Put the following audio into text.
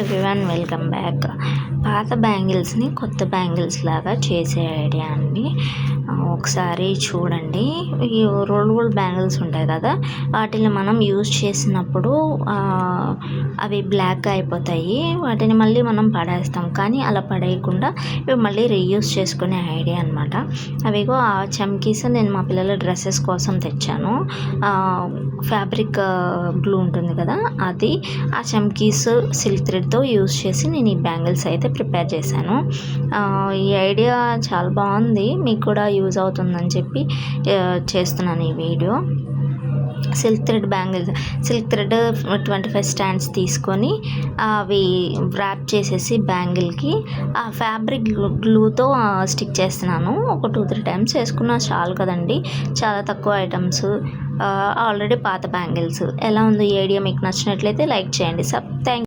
Everyone, welcome back. పాత బ్యాంగిల్స్ని కొత్త bangles లాగా చేసే ఐడియా అండి. ఒకసారి చూడండి. ఈ రోల్ బ్యాంగిల్స్ ఉంటాయి కదా, వాటిని మనం యూజ్ చేసినప్పుడు అవి బ్లాక్గా అయిపోతాయి. వాటిని మళ్ళీ మనం పడేస్తాం, కానీ అలా పడేయకుండా ఇవి మళ్ళీ రీయూజ్ చేసుకునే ఐడియా అనమాట. అవిగో ఆ చమ్కీస్ నేను మా పిల్లల డ్రెస్సెస్ కోసం తెచ్చాను. ఫ్యాబ్రిక్ గ్లూ ఉంటుంది కదా, అది ఆ చమ్కీస్ సిల్క్ థ్రెడ్తో యూజ్ చేసి నేను ఈ బ్యాంగిల్స్ అయితే ప్రిపేర్ చేశాను. ఈ ఐడియా చాలా బాగుంది, మీకు కూడా యూజ్ అవుతుందని చెప్పి చేస్తున్నాను ఈ video. Silk thread bangles, silk thread 25 stands తీసుకొని అవి ర్యాప్ చేసేసి బ్యాంగిల్కి ఆ ఫ్యాబ్రిక్ గ్లూతో స్టిక్ చేస్తున్నాను. ఒక 2-3 టైమ్స్ వేసుకున్నా చాలు కదండి, చాలా తక్కువ ఐటమ్స్. ఆల్రెడీ పాత బ్యాంగిల్స్. ఎలా ఉంది ఈ ఐడియా? మీకు నచ్చినట్లయితే లైక్ చేయండి. థ్యాంక్